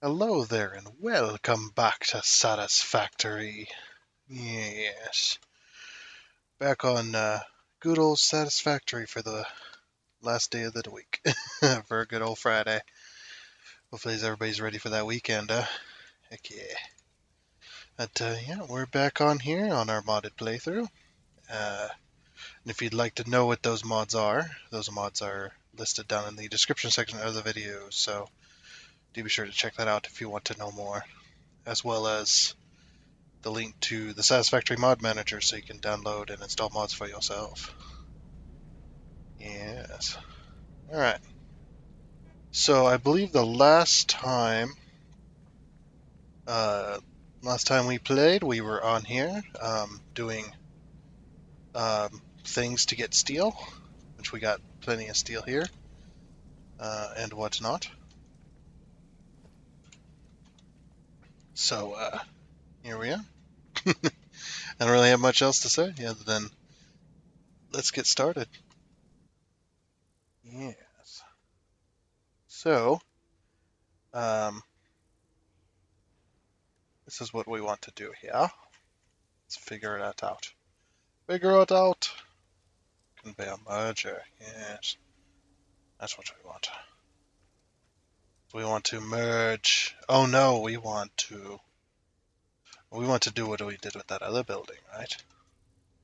Hello there and welcome back to Satisfactory. Yes, back on good old Satisfactory for the last day of the week for a good old Friday. Hopefully everybody's ready for that weekend. Heck yeah. But yeah, we're back on here on our modded playthrough. And if you'd like to know what those mods are listed down in the description section of the video. So do be sure to check that out if you want to know more, as well as the link to the Satisfactory mod manager so you can download and install mods for yourself. Yes. Alright. So I believe the uh, last time we played, we were on here doing things to get steel, which we got plenty of steel here, and whatnot. So here we are. I don't really have much else to say other than let's get started. Yes. So, um, this is what we want to do here. Let's figure it out. Figure it out. Conveyor merger. Yes, that's what we want. We want to merge. Oh no, we want to do what we did with that other building, right?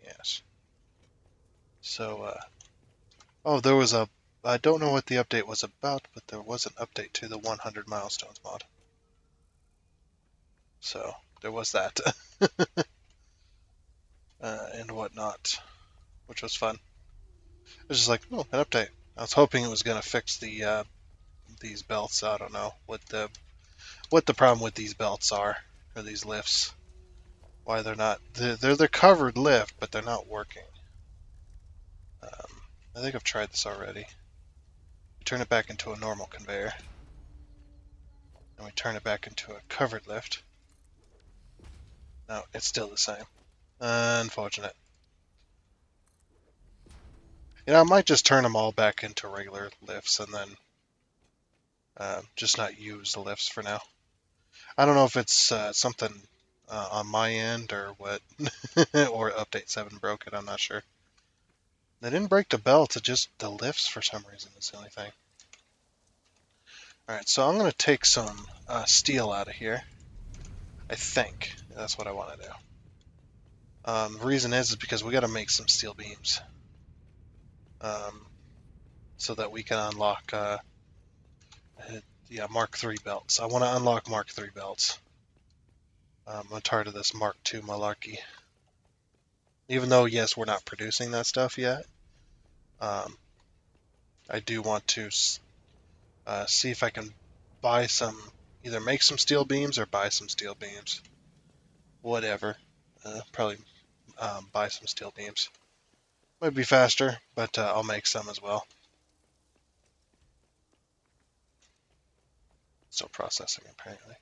Yes. So, oh, there was a. I don't know what the update was about, but there was an update to the 100 milestones mod. So there was that, and whatnot, which was fun. It was just like, oh, an update. I was hoping it was gonna fix these belts. I don't know what the problem with these belts are, or these lifts. Why they're not. They're the covered lift, but they're not working. I think I've tried this already. We turn it back into a normal conveyor, and we turn it back into a covered lift. No, it's still the same. Unfortunate. You know, I might just turn them all back into regular lifts and then just not use the lifts for now. I don't know if it's something on my end or what, or Update 7 broke it, I'm not sure. They didn't break the belts, it just the lifts for some reason is the only thing. Alright, so I'm going to take some steel out of here. I think that's what I want to do. The reason is because we got to make some steel beams um, so that we can unlock Mark III belts. I want to unlock Mark III belts. I'm tired of this Mark II malarkey. Even though, yes, we're not producing that stuff yet, I do want to see if I can buy some, either make some steel beams or buy some steel beams. Whatever. Probably buy some steel beams. Might be faster, but I'll make some as well. Still processing, apparently.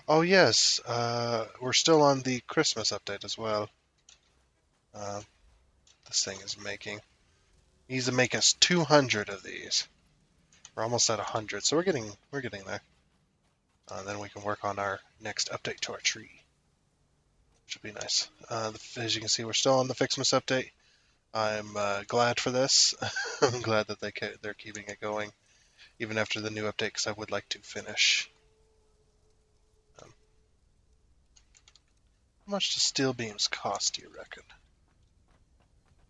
Oh, yes. We're still on the Christmas update as well. This thing is making. He needs to make us 200 of these. We're almost at 100, so we're getting there. Then we can work on our next update to our tree, which would be nice. As you can see, we're still on the Ficsmas update. I'm glad for this. I'm glad that they're keeping it going, even after the new update, because I would like to finish. How much does steel beams cost, do you reckon?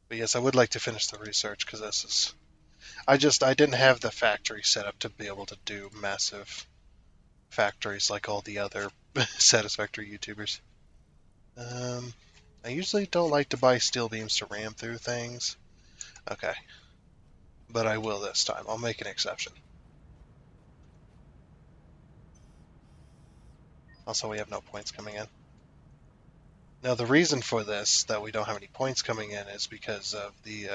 But yes, I would like to finish the research, because this is... I didn't have the factory set up to be able to do massive factories like all the other Satisfactory YouTubers. I usually don't like to buy steel beams to ram through things. Okay. But I will this time. I'll make an exception. Also, we have no points coming in. Now, the reason for this, that we don't have any points coming in, is because of the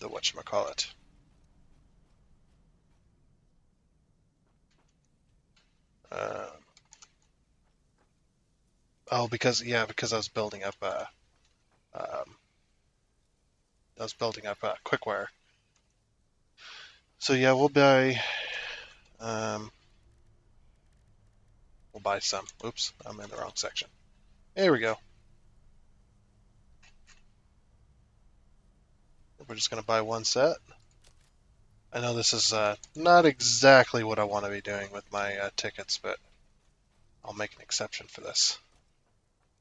whatchamacallit. Uh, because I was building up um, I was building up quick wire. So yeah, we'll buy some. Oops, I'm in the wrong section. There we go. We're just gonna buy one set. I know this is not exactly what I want to be doing with my tickets, but I'll make an exception for this.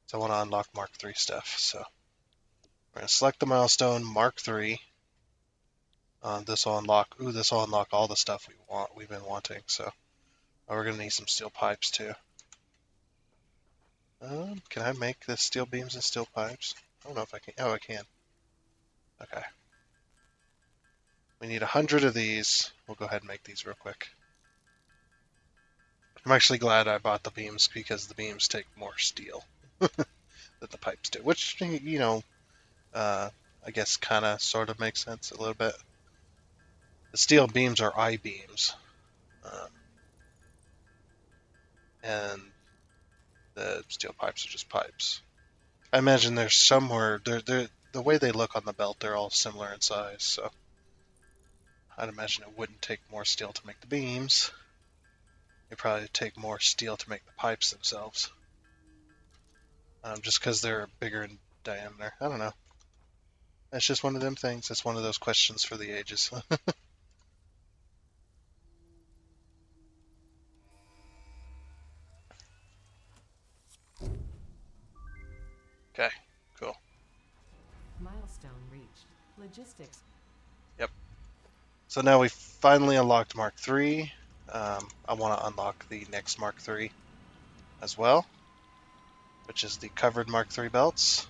So I want to unlock Mark III stuff. So we're gonna select the milestone Mark III. This will unlock. Ooh, this will unlock all the stuff we've been wanting. So we're gonna need some steel pipes too. Can I make the steel beams and steel pipes? I don't know if I can. Oh, I can. Okay. We need 100 of these. We'll go ahead and make these real quick. I'm actually glad I bought the beams because the beams take more steel than the pipes do, which, I guess kind of sort of makes sense a little bit. The steel beams are I-beams, and the steel pipes are just pipes. I imagine there's somewhere, the way they look on the belt, they're all similar in size, so I'd imagine it wouldn't take more steel to make the beams. It'd probably take more steel to make the pipes themselves. Just because they're bigger in diameter. I don't know. That's just one of them things. It's one of those questions for the ages. Okay, cool. Milestone reached. Logistics. Yep. So now we finally unlocked Mark III. I want to unlock the next Mark III as well, which is the covered Mark III belts.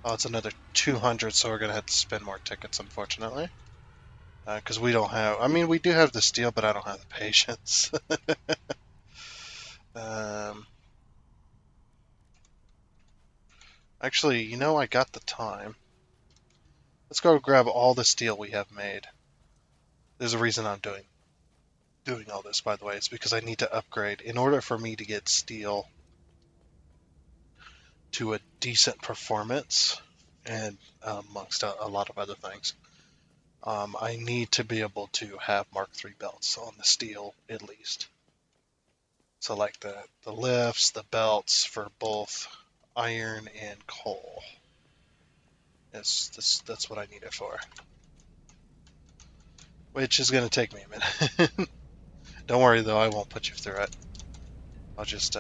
Oh, it's another 200, so we're going to have to spend more tickets, unfortunately. Because we don't have... I mean, we do have the steel, but I don't have the patience. Actually, I got the time. Let's go grab all the steel we have made. There's a reason I'm doing all this, by the way. It's because I need to upgrade. In order for me to get steel to a decent performance, and amongst a lot of other things, I need to be able to have Mark III belts on the steel at least. So like the lifts, the belts for both iron and coal. That's what I need it for. Which is going to take me a minute. Don't worry though, I won't put you through it. I'll just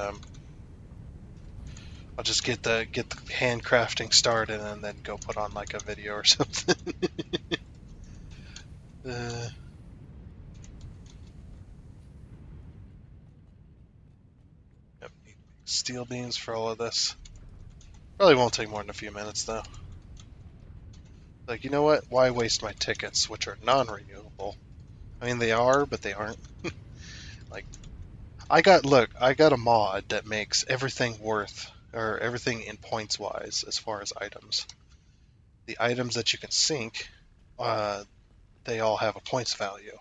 get the handcrafting started and then go put on like a video or something. uh, yep, need steel beams for all of this. Probably won't take more than a few minutes though. Like, you know what? Why waste my tickets, which are non-renewable? I mean, they are, but they aren't. Like, I got a mod that makes everything or everything in points wise as far as items. The items that you can sync, uh, they all have a points value.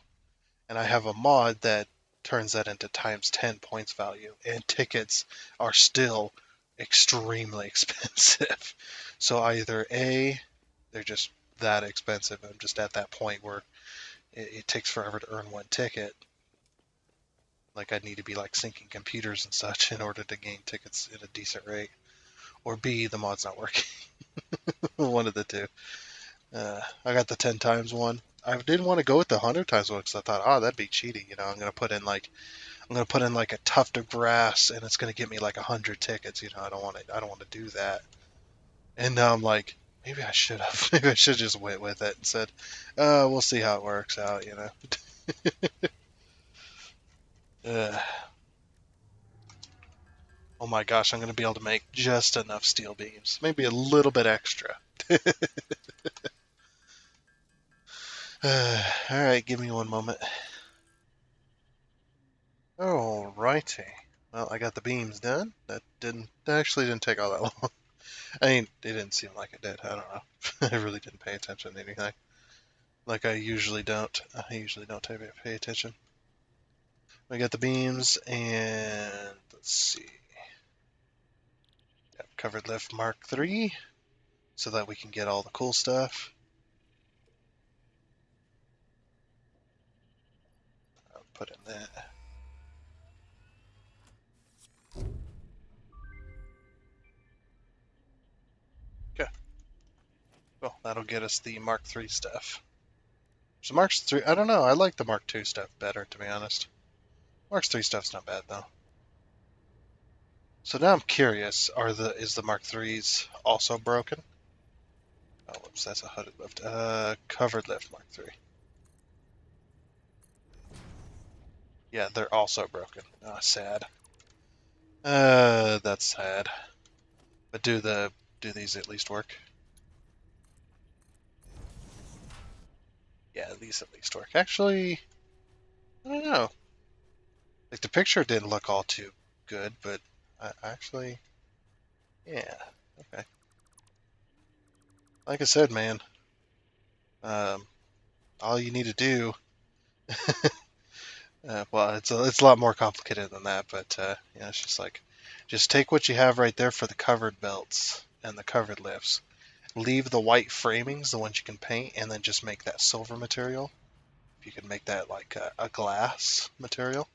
And I have a mod that turns that into times 10 points value, and tickets are still extremely expensive. So either A, they're just that expensive. I'm just at that point where it takes forever to earn one ticket. Like I need to be like syncing computers and such in order to gain tickets at a decent rate. Or B, the mod's not working. One of the two. I got the 10 times one. I didn't want to go with the 100 times one because I thought, oh, that'd be cheating. I'm gonna put in like a tuft of grass, and it's gonna get me like 100 tickets. I don't want to. I don't want to do that. And now I'm like, maybe I should have. Maybe I should just went with it and said, we'll see how it works out. Uh, oh my gosh, I'm gonna be able to make just enough steel beams, maybe a little bit extra. All right, give me one moment. Alrighty. Well, I got the beams done. That actually didn't take all that long. I mean, it didn't seem like it did. I don't know. I really didn't pay attention to anything. Like I usually don't. I usually don't pay attention. We got the beams and let's see. Yep, covered lift Mark III so that we can get all the cool stuff. put in that. Okay. Well, that'll get us the Mark III stuff. So Mark III, I don't know. I like the Mark II stuff better, to be honest. Mark III stuff's not bad though. So now I'm curious: is the Mark IIIs also broken? Oh, whoops, that's a hooded lift. Covered lift Mark III. Yeah, they're also broken. Oh, sad. That's sad. But do these at least work? Yeah, these at least work. Actually, I don't know. Like the picture didn't look all too good, but actually, yeah, okay. Like I said, man, um, all you need to do. Well, it's a lot more complicated than that, but yeah, it's just like, just take what you have right there for the covered belts and the covered lifts. Leave the white framings, the ones you can paint, and then just make that silver material. If you could make that like a glass material,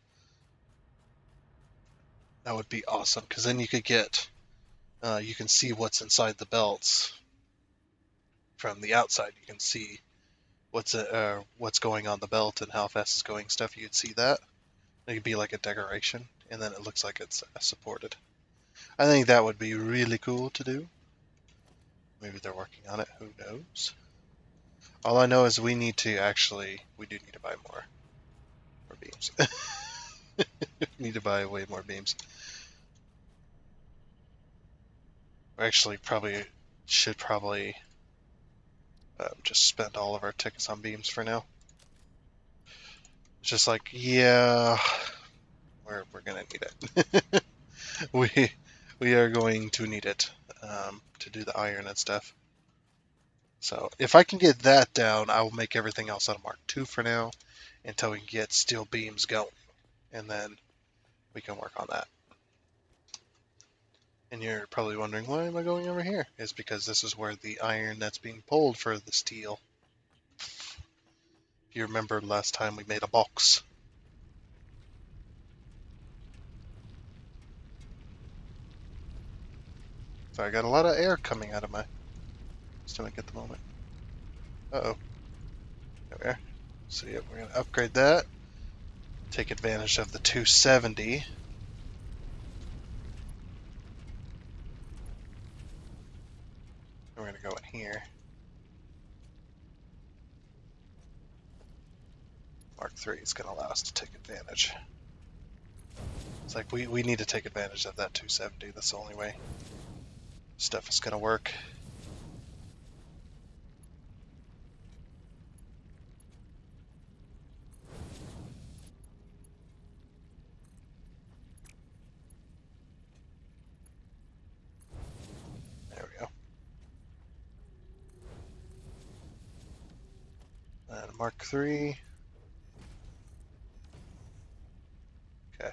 that would be awesome. Because then you could get, you can see what's inside the belts from the outside. You can see what's going on the belt and how fast it's going. Stuff you could see that. It could be like a decoration, and then it looks like it's supported. I think that would be really cool to do. Maybe they're working on it. Who knows? All I know is we do need to buy more beams. We need to buy way more beams. We actually should probably just spend all of our tickets on beams for now. It's just like, yeah, we're gonna need it. we we are going to need it to do the iron and stuff. So if I can get that down, I will make everything else out of Mark II for now until we can get steel beams going, and then we can work on that. And you're probably wondering, why am I going over here? It's because this is where the iron that's being pulled for the steel. If you remember last time we made a box. So I got a lot of air coming out of my stomach at the moment. Uh-oh. There we are. So yeah, we're going to upgrade that. Take advantage of the 270. We're going to go in here. Mark III is going to allow us to take advantage. It's like we need to take advantage of that 270. That's the only way stuff is going to work. There we go. And Mark III. Okay.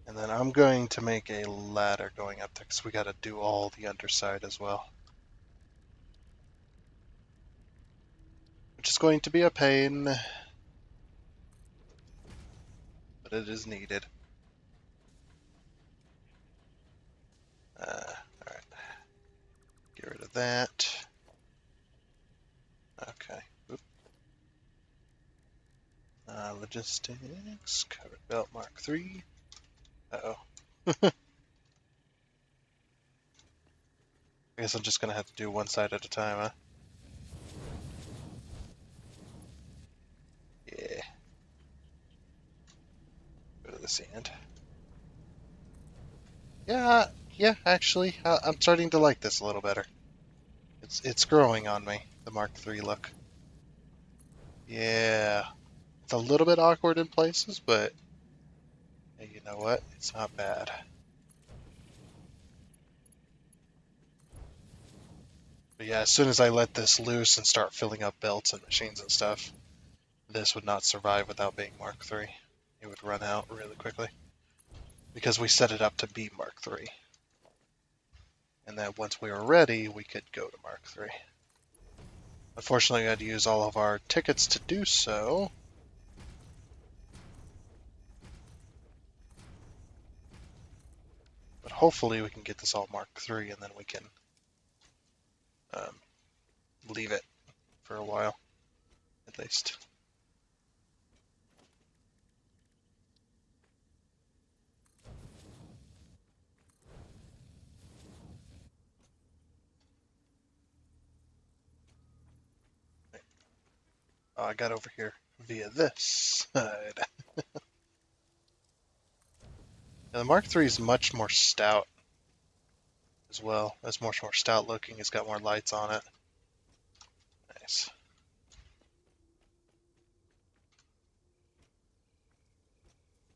And then I'm going to make a ladder going up there because we got to do all the underside as well. Which is going to be a pain, but it is needed. Alright. Get rid of that. Okay. Oop. Logistics. Covered belt Mark III. Uh-oh. I guess I'm just going to have to do one side at a time, huh? Yeah. Go to the sand. Yeah, actually, I'm starting to like this a little better. It's growing on me, the Mark III look. Yeah. It's a little bit awkward in places, but hey, you know what? It's not bad. But yeah, as soon as I let this loose and start filling up belts and machines and stuff, this would not survive without being Mark III. It would run out really quickly. Because we set it up to be Mark III. And then once we were ready, we could go to Mark III. Unfortunately, I had to use all of our tickets to do so. But hopefully we can get this all Mark III and then we can um, leave it for a while, at least. I got over here via this side. And the Mark III is much more stout as well. It's much more stout looking. It's got more lights on it. Nice.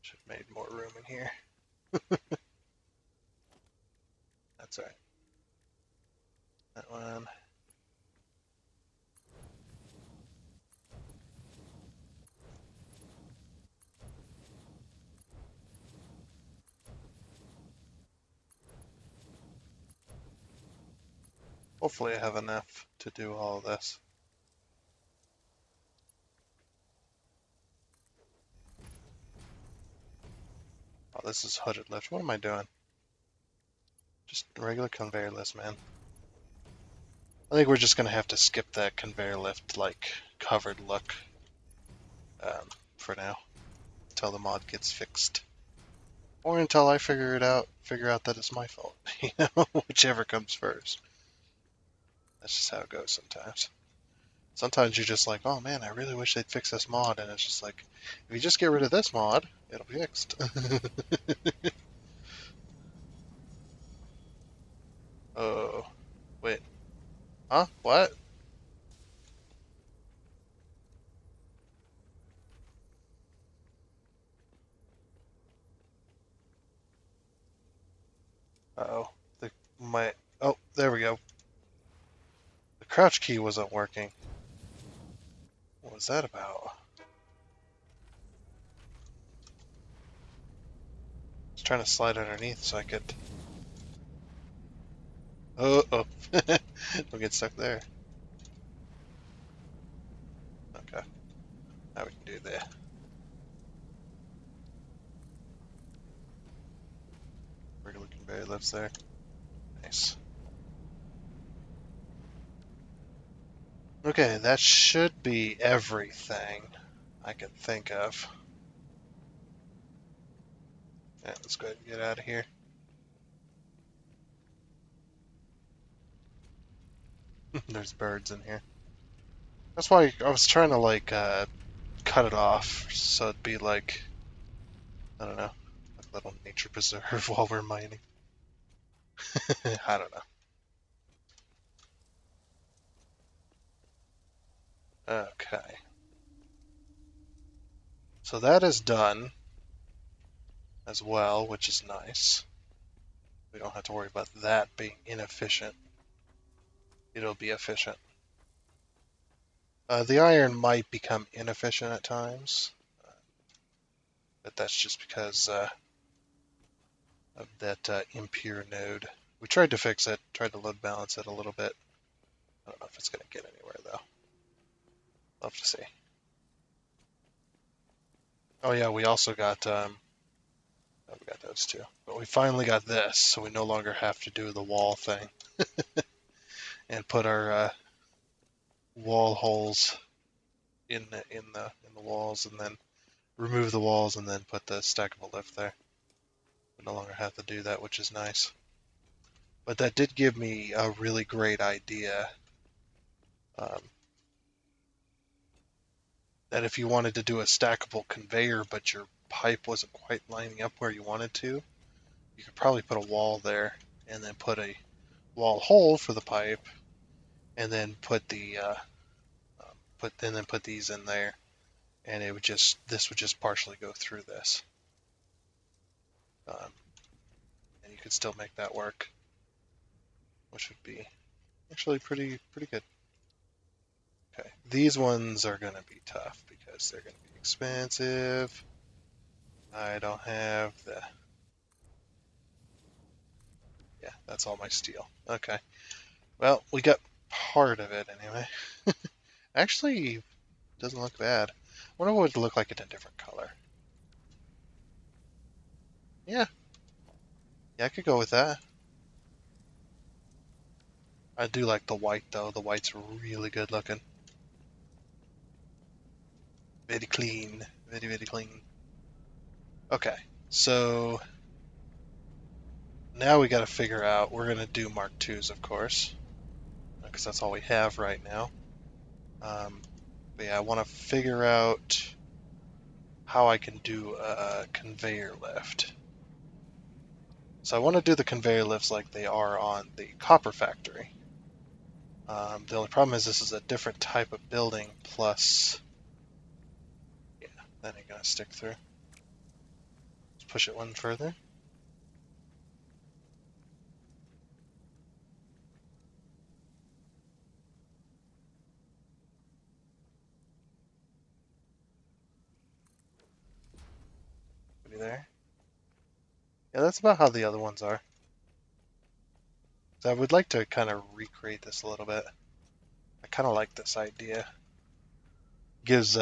Should have made more room in here. That's all right. That one. Hopefully I have enough to do all of this. Oh, this is hooded lift. What am I doing? Just regular conveyor list, man. I think we're just gonna have to skip that conveyor lift, like, covered look for now, until the mod gets fixed. Or until I figure out that it's my fault. Whichever comes first. That's just how it goes sometimes. Sometimes you're just like, oh man, I really wish they'd fix this mod, and it's just like, if you just get rid of this mod, it'll be fixed. Oh, wait. Huh? What? Uh-oh. The, my, oh, there we go. The crouch key wasn't working. What was that about? I was trying to slide underneath so I could... Oh, oh. Don't get stuck there. Okay. Now we can do the regular conveyor lifts there. Nice. Okay, that should be everything I can think of. Yeah, let's go ahead and get out of here. There's birds in here. That's why I was trying to like cut it off so it'd be like, I don't know, like a little nature preserve while we're mining. I don't know. Okay. So that is done as well, which is nice. We don't have to worry about that being inefficient. It'll be efficient. The iron might become inefficient at times, but that's just because of that impure node. We tried to fix it, tried to load balance it a little bit. I don't know if it's going to get anywhere though. Love to see. Oh yeah, we also got oh, we got those too. But we finally got this, so we no longer have to do the wall thing and put our wall holes in the walls, and then remove the walls, and then put the stackable lift there. We no longer have to do that, which is nice. But that did give me a really great idea. Um, that if you wanted to do a stackable conveyor, but your pipe wasn't quite lining up where you wanted to, you could probably put a wall there, and then put a wall hole for the pipe, and then put the put these in there, and this would just partially go through this, um, and you could still make that work, which would be actually pretty good. Okay, these ones are gonna be tough because they're gonna be expensive. I don't have the yeah, that's all my steel. Okay, well we got part of it anyway. Actually, doesn't look bad. I wonder what it would look like in a different color. Yeah, yeah, I could go with that. I do like the white though. The white's really good looking. Very clean. Very, very clean. Okay, so now we got to figure out, we're going to do Mark IIs, of course, because that's all we have right now. But yeah, I want to figure out how I can do a conveyor lift. So I want to do the conveyor lifts like they are on the copper factory. The only problem is this is a different type of building, plus, yeah, that ain't gonna stick through. Let's push it one further. Maybe there. Yeah, that's about how the other ones are. So I would like to kind of recreate this a little bit. I kind of like this idea. Gives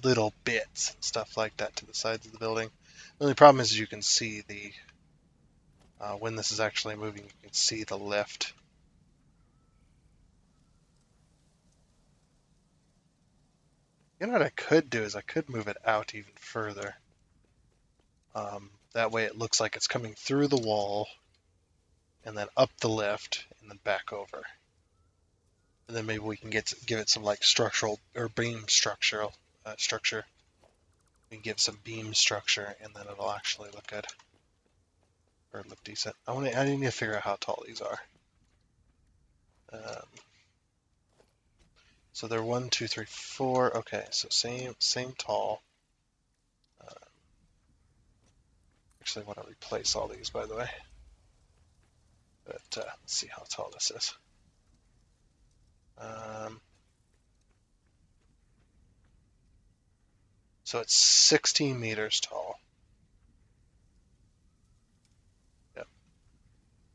little bits and stuff like that to the sides of the building. The only problem is you can see the when this is actually moving, you can see the lift. You know what I could do is I could move it out even further. That way it looks like it's coming through the wall and then up the lift and then back over. And then maybe we can give it some like structural or beam structure. We can give some beam structure and then it'll actually look good or look decent. I need to figure out how tall these are. Um, so they're 1, 2, 3, 4. Okay, so same tall. Uh, actually, I want to replace all these, by the way. But let's see how tall this is. Um, so it's 16 meters tall. Yep,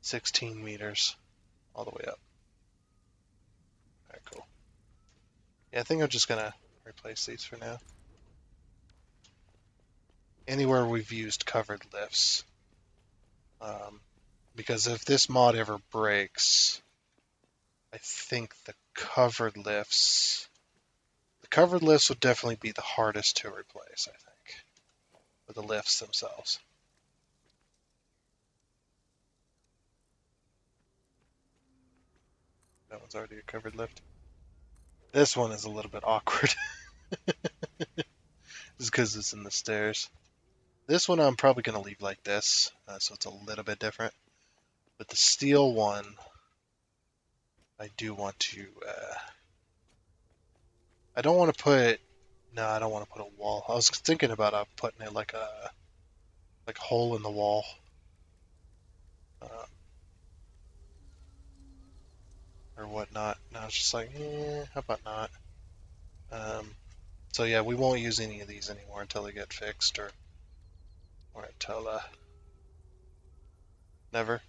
16 meters all the way up. All right, cool. Yeah, I think I'm just gonna replace these for now. Anywhere we've used covered lifts, because if this mod ever breaks, I think the covered lifts would definitely be the hardest to replace, I think, with the lifts themselves. That one's already a covered lift. This one is a little bit awkward. Just because it's in the stairs. This one I'm probably going to leave like this, so it's a little bit different. But the steel one, I do want to. I don't want to put. No, I don't want to put a wall. I was thinking about putting it like a hole in the wall. Uh, or whatnot. And I was just like, how about not? Um, so yeah, we won't use any of these anymore until they get fixed, or until never.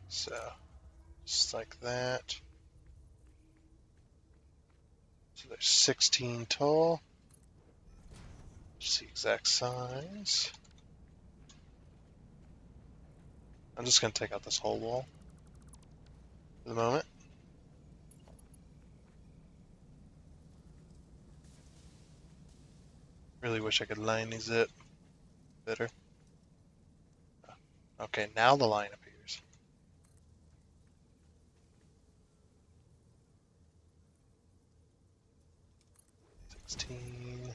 So just like that. So there's 16 tall. Just the exact size. I'm just gonna take out this whole wall for the moment. Really wish I could line these up better. Okay, now the line appears. 16.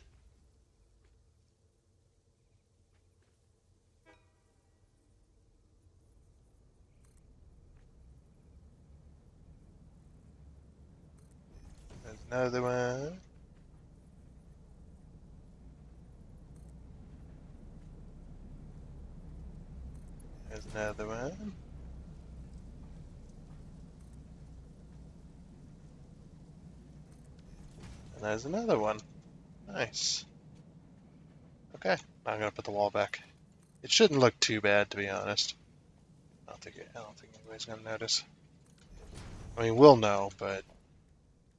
There's another one. There's another one. And there's another one. Nice. Okay, now I'm gonna put the wall back. It shouldn't look too bad, to be honest. I don't think anybody's gonna notice. I mean, we'll know, but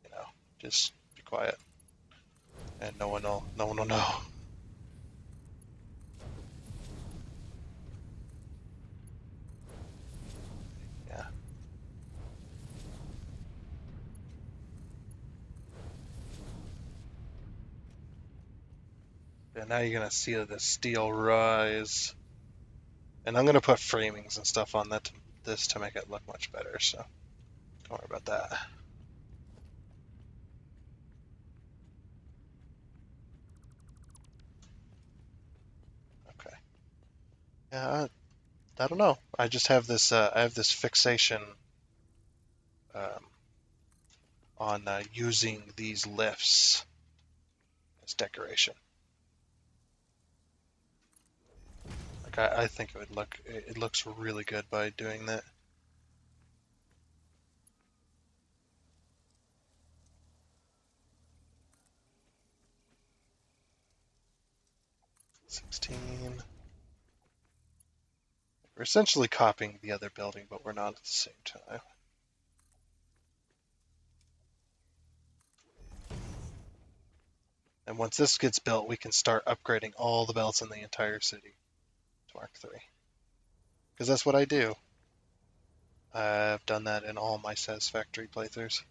you know, just be quiet, and no one will know. Yeah. And now you're gonna see the steel rise, and I'm gonna put framings and stuff on this to make it look much better. So don't worry about that. Okay. Yeah, I don't know. I just have this. I have this fixation um, on using these lifts as decoration. Like I think it would look. It looks really good by doing that. 16. We're essentially copying the other building, but we're not at the same time. And once this gets built, we can start upgrading all the belts in the entire city to Mark III. Because that's what I do. I've done that in all my Satisfactory playthroughs.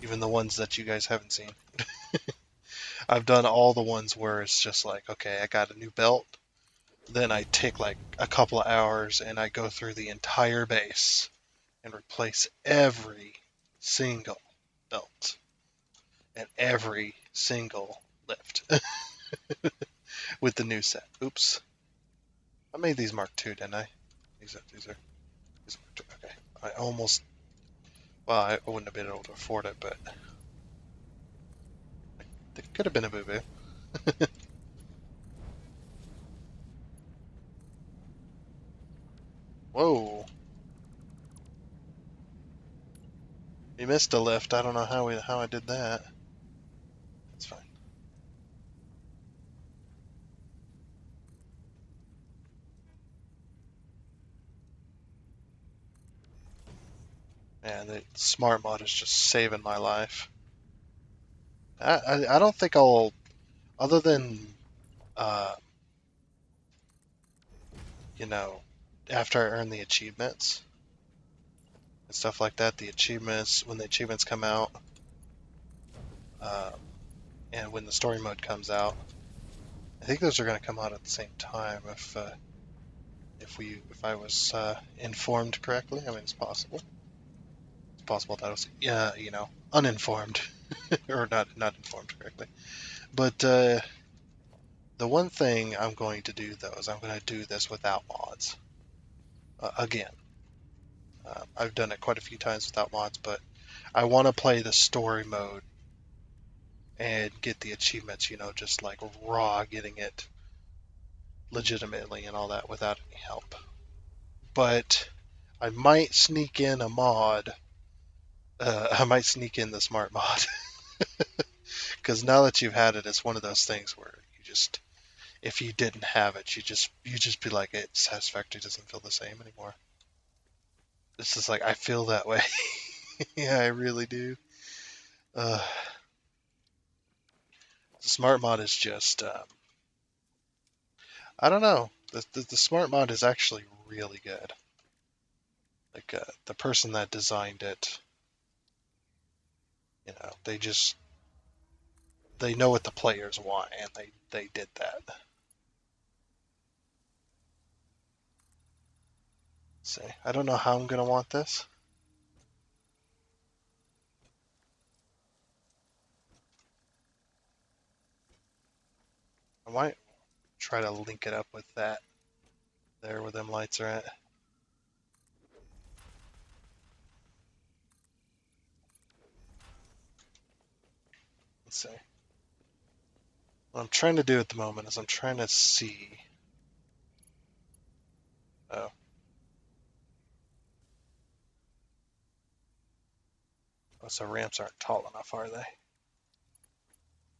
Even the ones that you guys haven't seen. I've done all the ones where it's just like, okay, I got a new belt. Then I take like a couple of hours and I go through the entire base and replace every single belt and every single lift with the new set. Oops. I made these Mark II, didn't I? These are Mark II. Okay. I almost, well, I wouldn't have been able to afford it, but it could have been a boo boo. Whoa. You missed a lift. I don't know how I did that. That's fine. Man, the smart mod is just saving my life. I don't think I'll, other than, uh, you know, after I earn the achievements and stuff like that, the achievements, when the achievements come out, uh, and when the story mode comes out, I think those are going to come out at the same time if I was informed correctly. I mean, it's possible. It's possible that I was, yeah, uninformed or not informed correctly. But the one thing I'm going to do though is I'm going to do this without mods again. I've done it quite a few times without mods, but I want to play the story mode and get the achievements, just like raw, getting it legitimately and all that without any help. But I might sneak in a mod. I might sneak in the smart mod because now that you've had it, it's one of those things where you just, if you didn't have it, you just be like, it Satisfactory doesn't feel the same anymore. It's just like I feel that way. Yeah, I really do. Uh, the smart mod is just, I don't know. The smart mod is actually really good. Like the person that designed it, they know what the players want, and they did that. See, I don't know how I'm gonna want this. I might try to link it up with that there where them lights are at. Let's see. What I'm trying to do at the moment is I'm trying to see. Oh, so ramps aren't tall enough, are they?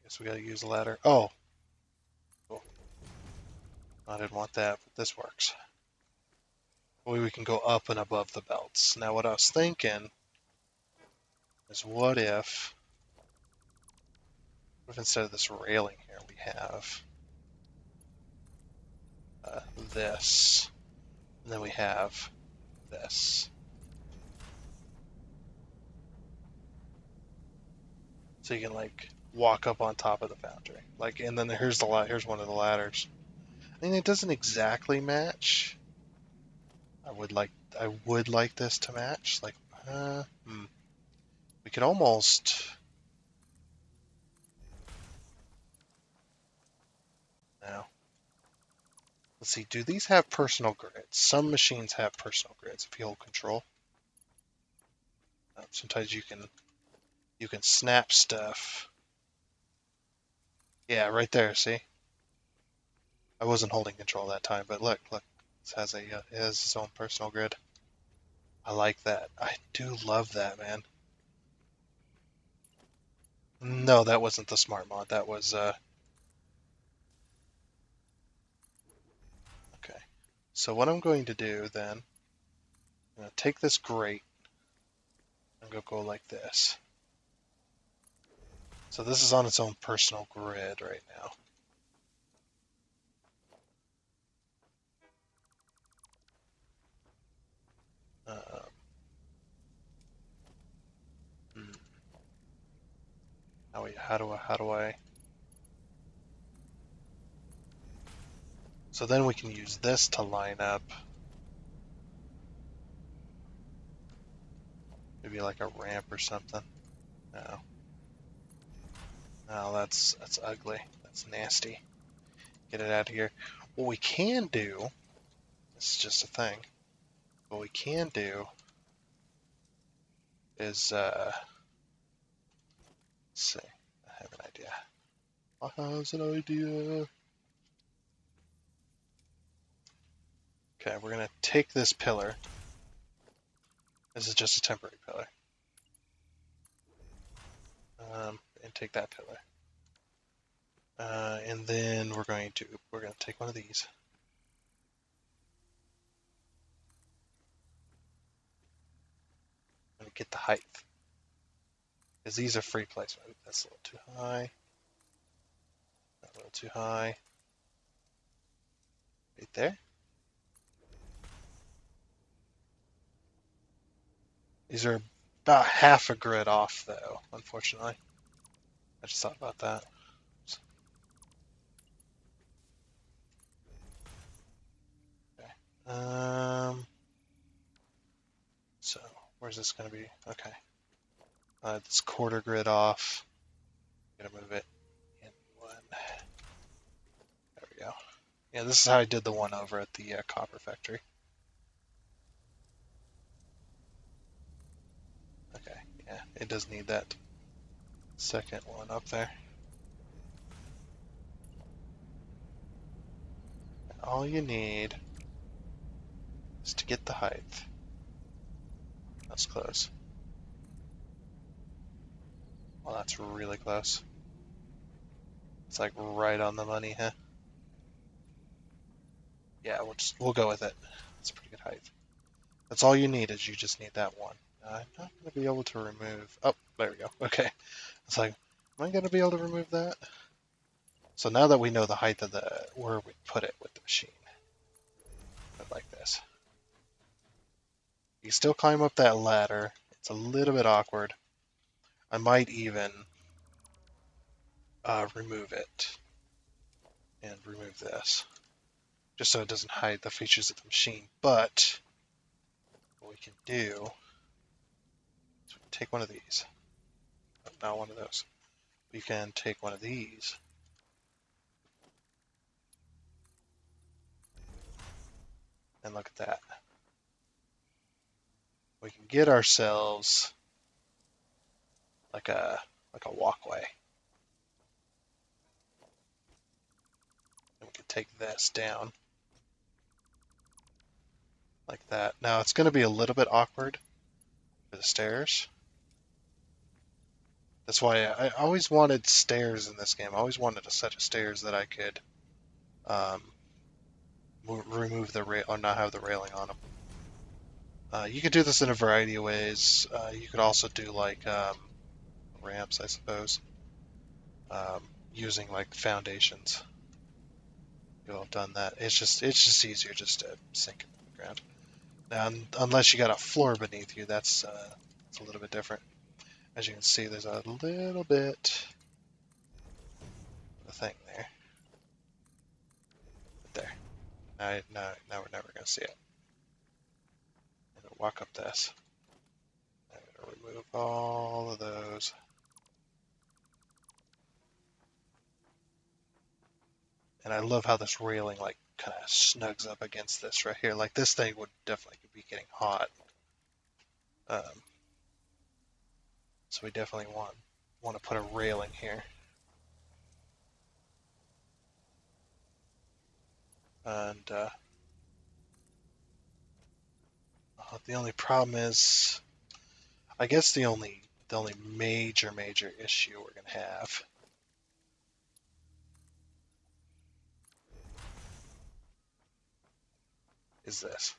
Guess we gotta use a ladder. Oh, cool. I didn't want that, but this works. way we can go up and above the belts. Now, what I was thinking is what if instead of this railing here, we have this, and then we have this. So you can like walk up on top of the foundry. Like, and then here's one of the ladders. I mean, it doesn't exactly match. I would like this to match. Like, we could almost. Now, let's see. Do these have personal grids? Some machines have personal grids if you hold control. Sometimes you can snap stuff. Yeah, right there. See, I wasn't holding control that time, but look. It has its own personal grid. I like that. I do love that, man. No, that wasn't the smart mod. That was okay. So what I'm going to do then, I'm going to take this grate and go like this. So this is on its own personal grid right now. Uh, hmm. How do I? So then we can use this to line up maybe like a ramp or something. No, no, that's ugly. That's nasty. Get it out of here. What we can do, this is just a thing. What we can do is let's see. I have an idea. I have an idea. Okay, we're gonna take this pillar. This is just a temporary pillar. And take that pillar. And then we're gonna take one of these. And get the height. Because these are free placement. That's a little too high. A little too high. Right there. These are about half a grid off though, unfortunately. I just thought about that. Okay. So where's this gonna be? Okay. This quarter grid off. Gonna move it in one. There we go. Yeah, this is how I did the one over at the copper factory. Okay, yeah, it does need that second one up there. All you need is to get the height. That's close. Well, that's really close. It's like right on the money, huh? Yeah, we'll go with it. That's a pretty good height. That's all you need is you just need that one. I'm not going to be able to remove. Oh, there we go. Okay. It's like, am I going to be able to remove that? So now that we know the height of where we put it with the machine, like this. You still climb up that ladder. It's a little bit awkward. I might even remove it and remove this, just so it doesn't hide the features of the machine. But what we can do is we can take one of these. Not one of those. We can take one of these. And look at that. We can get ourselves like a walkway. And we can take this down like that. Now it's going to be a little bit awkward for the stairs. That's why I always wanted stairs in this game. I always wanted a set of stairs that I could um, remove the rail or not have the railing on them. You could do this in a variety of ways. You could also do like ramps, I suppose, using like foundations. You'll have done that. It's just easier just to sink it in the ground. Now, unless you got a floor beneath you, it's a little bit different. As you can see, there's a little bit of a thing there. Right there. Now we're never gonna see it. I'm gonna walk up this. I'm gonna remove all of those. And I love how this railing like kind of snugs up against this right here. Like this thing would definitely be getting hot. Um, so we definitely want to put a railing here. And the only problem is, I guess the only major issue we're gonna have is this.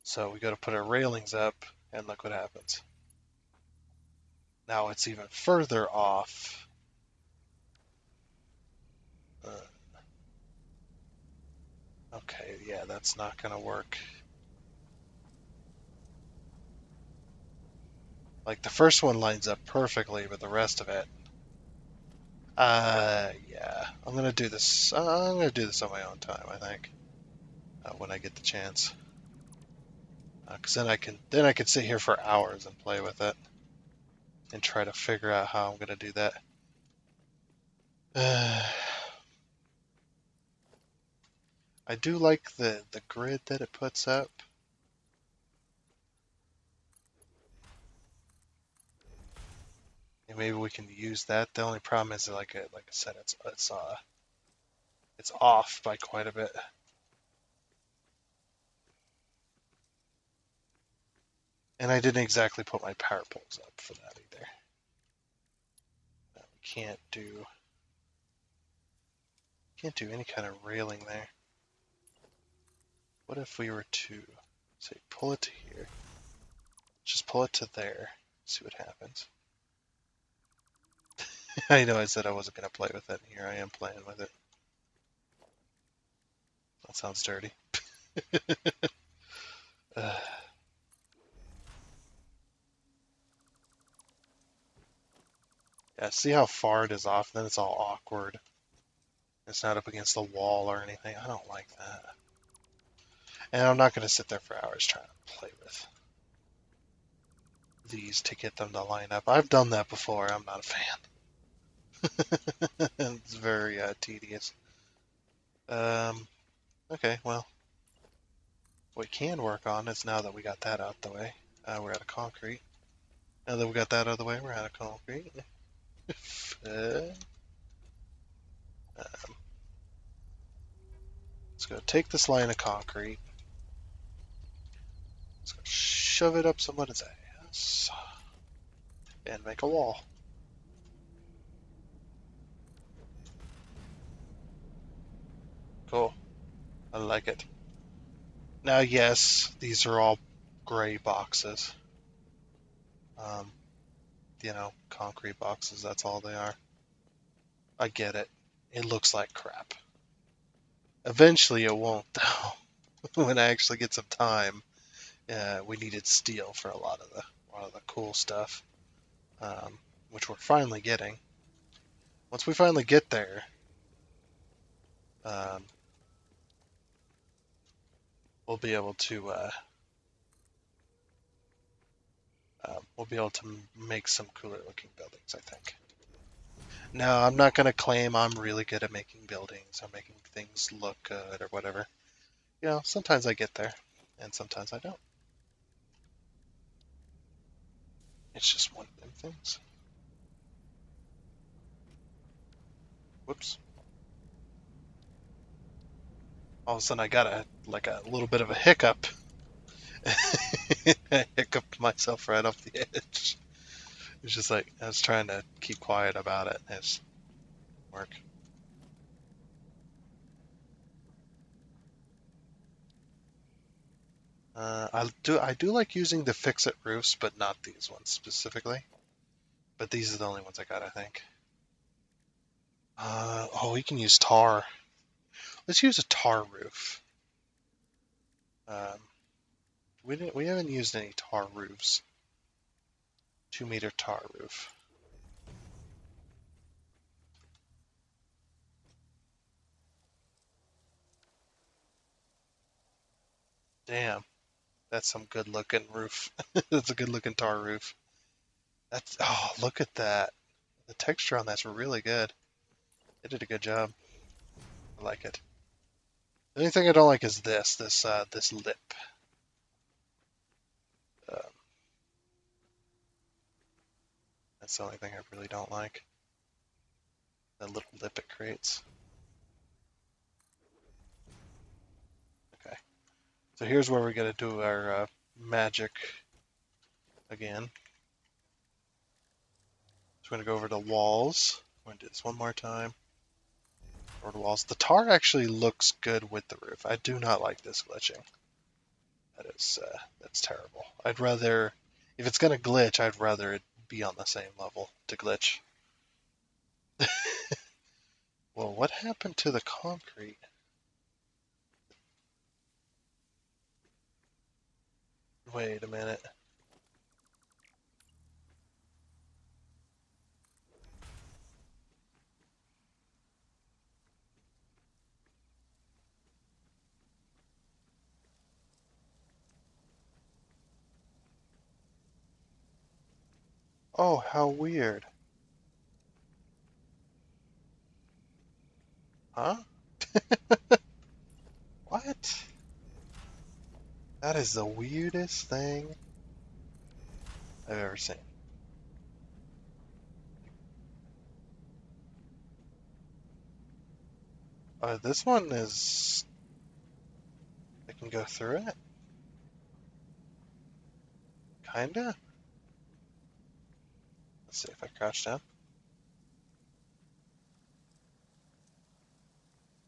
So we go to put our railings up, and look what happens. Now it's even further off. Uh, okay, yeah, that's not gonna work. Like the first one lines up perfectly, but the rest of it, yeah, I'm gonna do this on my own time. I think when I get the chance, because then I can sit here for hours and play with it and try to figure out how I'm gonna do that. I do like the grid that it puts up. And maybe we can use that. The only problem is, like I said, it's off by quite a bit. And I didn't exactly put my power poles up for that either. We can't do any kind of railing there. What if we were to say pull it to here? Just pull it to there. See what happens. I know I said I wasn't gonna play with it. Here I am playing with it. That sounds dirty. Uh, yeah, see how far it is off? Then it's all awkward. It's not up against the wall or anything. I don't like that. And I'm not going to sit there for hours trying to play with these to get them to line up. I've done that before. I'm not a fan. It's very tedious. Um, okay, well, what we can work on is now that we got that out the way, we're out of concrete. Now that we got that out of the way, we're out of concrete. uh, let's go take this line of concrete. Let's go shove it up somebody's ass and make a wall. Cool. I like it. Now, yes, these are all gray boxes. Um, concrete boxes, that's all they are. I get it. It looks like crap. Eventually it won't, though. When I actually get some time, we needed steel for a lot of the cool stuff, which we're finally getting. Once we finally get there, um, we'll be able to make some cooler looking buildings, I think. Now, I'm not going to claim I'm really good at making buildings or making things look good or whatever. Sometimes I get there, and sometimes I don't. It's just one of them things. Whoops. All of a sudden I got a little bit of a hiccup. I hiccuped myself right off the edge. It's just like I was trying to keep quiet about it. It just work. I do like using the fix-it roofs, but not these ones specifically. But these are the only ones I got, I think. Oh, we can use tar. Let's use a tar roof. Um, we haven't used any tar roofs. 2 meter tar roof. Damn, that's some good looking roof. That's a good looking tar roof. Look at that. The texture on that's really good. They did a good job. I like it. The only thing I don't like is this lip. Um, that's the only thing I really don't like. That little lip it creates. Okay, so here's where we're gonna do our magic again. So we're gonna go over to walls. I'm gonna do this one more time. Over to walls. The tar actually looks good with the roof. I do not like this glitching. That's terrible. I'd rather, if it's gonna glitch, I'd rather it be on the same level to glitch. Well, what happened to the concrete? Wait a minute. Oh, how weird. Huh? What? That is the weirdest thing I've ever seen. This one is. I can go through it? Kinda? Let's see if I crouch down.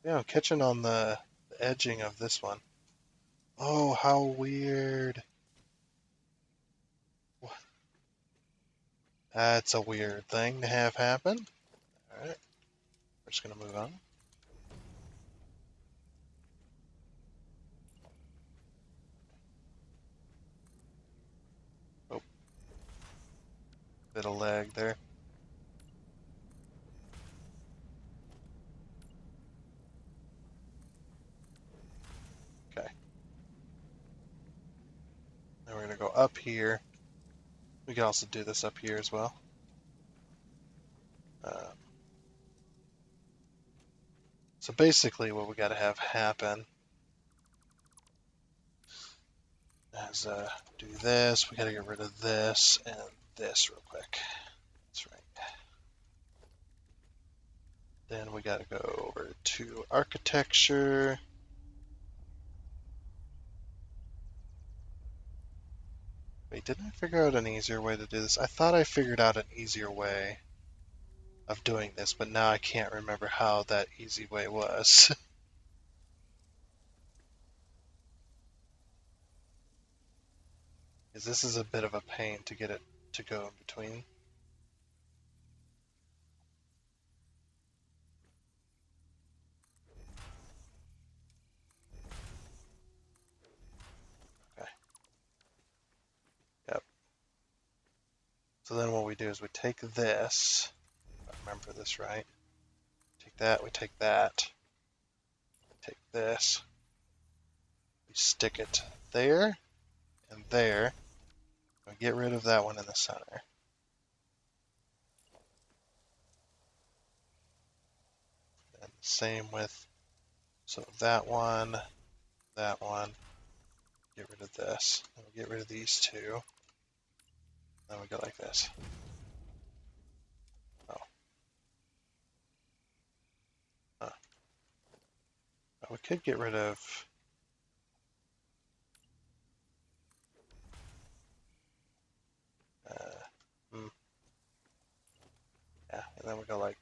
Yeah, I'm catching on the edging of this one. Oh, how weird. That's a weird thing to have happen. Alright, we're just gonna move on. Oh, bit of lag there. Okay, now we're gonna go up here. We can also do this up here as well. Uh, so basically what we gotta have happen is do this. We gotta get rid of this and this real quick. That's right. Then we gotta go over to architecture. Wait, didn't I figure out an easier way to do this? I thought I figured out an easier way of doing this, but now I can't remember how that easy way was. Because this is a bit of a pain to get it to go in between. Okay, yep. So then what we do is we take this, if I remember this right, take that, we take that, take this, we stick it there and there, we get rid of that one in the center. And same with, so that one, get rid of this, and we get rid of these two, then we go like this. Oh, huh. We could get rid of, hmm, yeah, and then we go like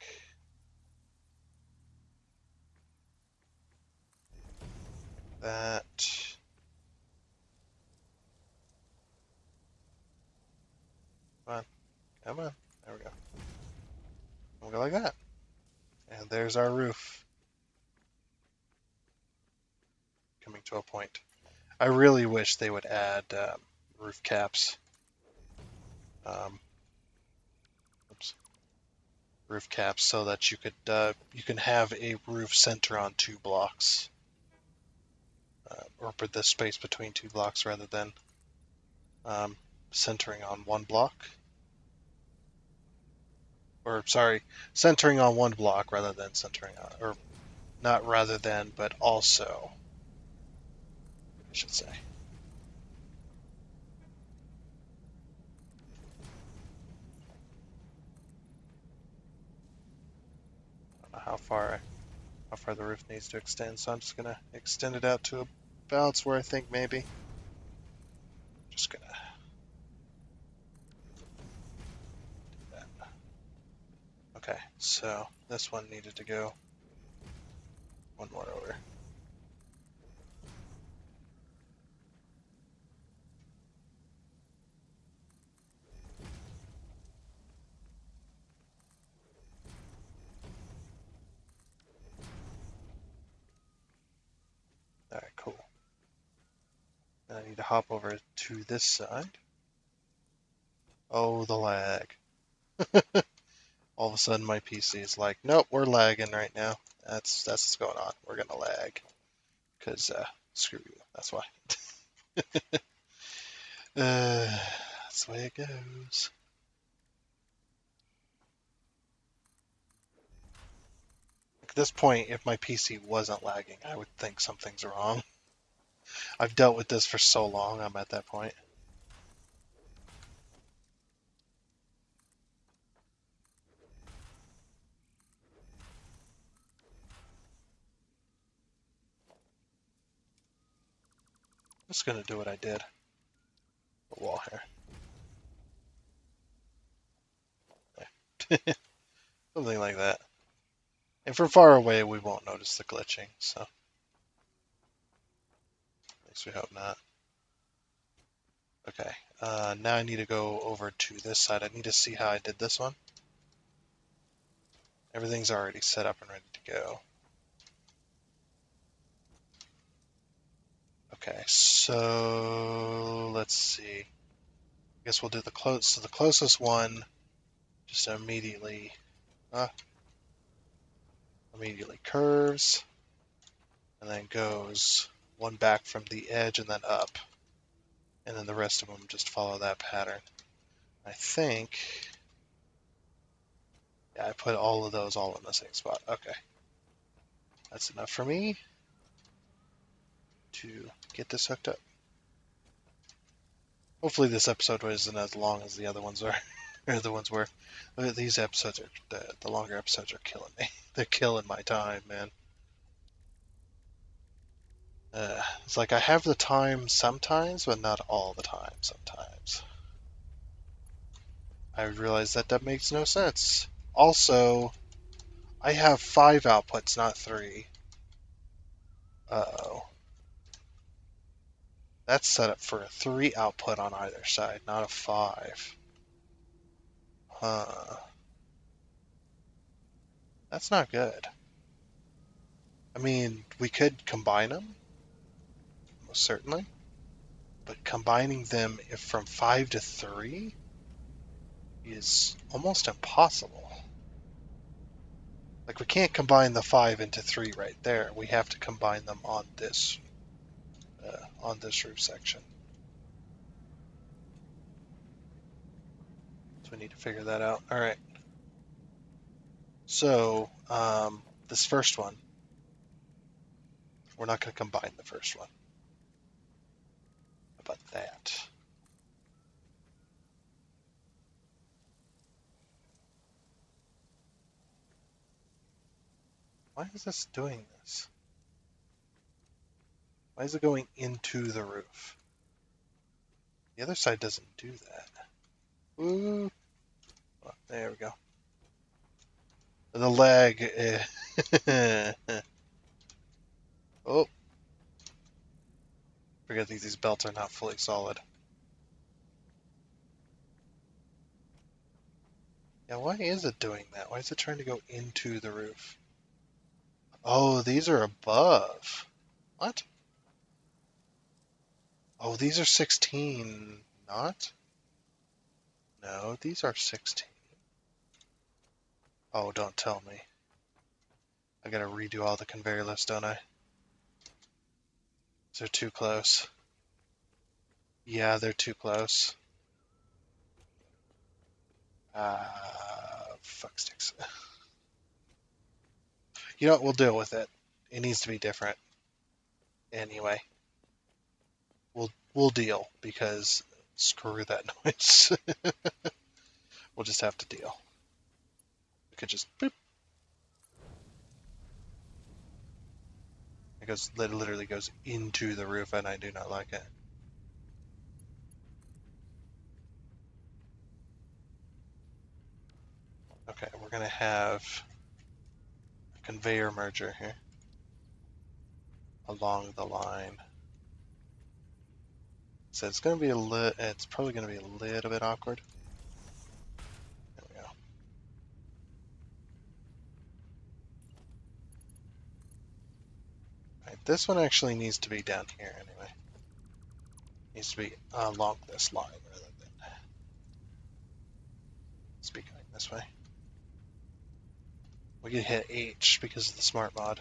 that. Come on. There we go. We'll go like that. And there's our roof coming to a point. I really wish they would add roof caps. Um, oops, roof caps so that you can have a roof center on 2 blocks, or put the space between 2 blocks rather than um, centering on 1 block. Or sorry, centering on 1 block rather than centering on, or not rather than, but also, I should say. I don't know how far the roof needs to extend, so I'm just gonna extend it out to about where I think maybe. Just gonna do that. Okay, so this one needed to go one more over. Alright, cool. Then I need to hop over to this side. Oh, the lag. All of a sudden my PC is like, nope, we're lagging right now. That's what's going on. We're gonna lag. Because, screw you. That's why. That's the way it goes. At this point, if my PC wasn't lagging, I would think something's wrong. I've dealt with this for so long, I'm at that point. I'm just gonna do what I did. The wall here. Something like that. And from far away, we won't notice the glitching, so at least we hope not. Okay, now I need to go over to this side. I need to see how I did this one. Everything's already set up and ready to go. Okay, so let's see. I guess we'll do the closest one just immediately curves and then goes one back from the edge and then up. And then the rest of them just follow that pattern. I think, yeah, I put all of those all in the same spot. Okay. That's enough for me to get this hooked up. Hopefully this episode isn't as long as the other ones are. Or the ones where these episodes are, the longer episodes are killing me. They're killing my time, man. It's like I have the time sometimes, but not all the time sometimes. I realize that makes no sense. Also, I have 5 outputs, not 3. Uh-oh. That's set up for a 3 output on either side, not a 5. Huh. That's not good. I mean, we could combine them, most certainly. But combining them if from 5 to 3 is almost impossible. Like, we can't combine the 5 into 3 right there. We have to combine them on this roof section. So we need to figure that out. All right. So this first one, we're not going to combine the first one. How about that? Why is this doing this? Why is it going into the roof? The other side doesn't do that. Ooh. Oh, there we go. The lag. Oh. Forget these belts are not fully solid. Now, why is it doing that? Why is it trying to go into the roof? Oh, these are above. What? Oh, these are 16. Not? No, these are 16. Oh, don't tell me. I gotta redo all the conveyor lists, don't I? They're too close. Yeah, they're too close. Fuck sticks. You know what? We'll deal with it. It needs to be different. Anyway, we'll deal because screw that noise. We'll just have to deal. We could just boop. It literally goes into the roof, and I do not like it. Okay, we're gonna have a conveyor merger here along the line. So it's gonna be it's probably gonna be a little bit awkward. There we go. Right, this one actually needs to be down here anyway. Needs to be along this line rather than be going this way. We can hit H because of the smart mod.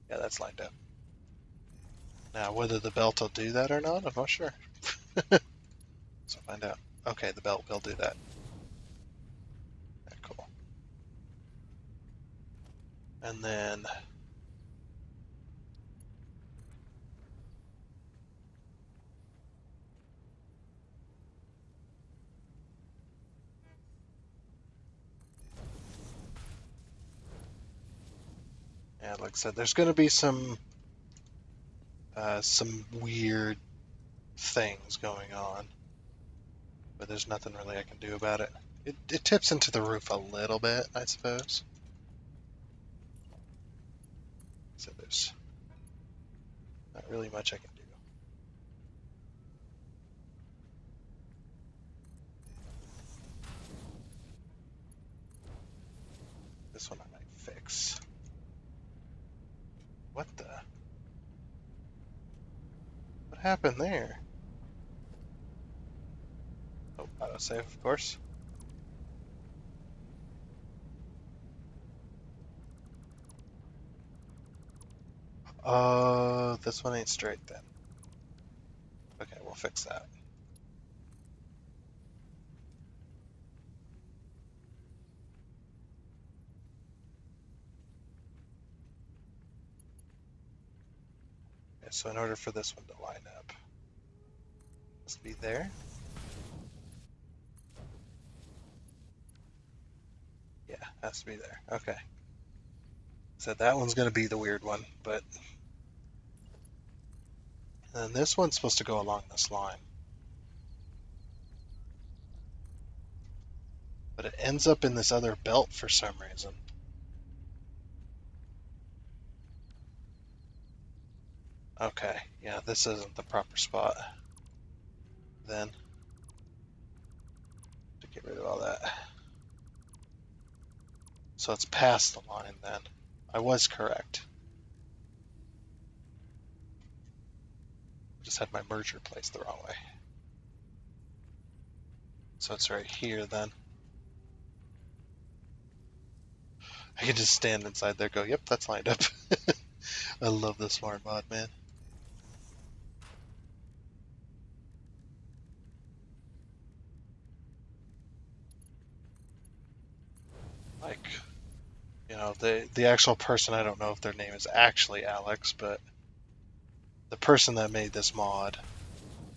Yeah, that's lined up. Now, whether the belt will do that or not, I'm not sure. So find out. Okay, the belt will do that. Yeah, cool. And then yeah, like I said, there's going to be some weird things going on, but there's nothing really I can do about it. It tips into the roof a little bit, I suppose. So there's not really much I can do. This one I might fix. What the? What happened there? Oh, autosave, of course. This one ain't straight then. Okay, we'll fix that. Okay, so in order for this one to line up, it must be there. Yeah, has to be there. Okay. So that one's going to be the weird one, but then this one's supposed to go along this line. But it ends up in this other belt for some reason. Okay, yeah, this isn't the proper spot. Then, to get rid of all that. So it's past the line then. I was correct. I just had my merger placed the wrong way. So it's right here then. I can just stand inside there, go, yep, that's lined up. I love the smart mod, man. Like, the actual person, I don't know if their name is actually Alex, but the person that made this mod,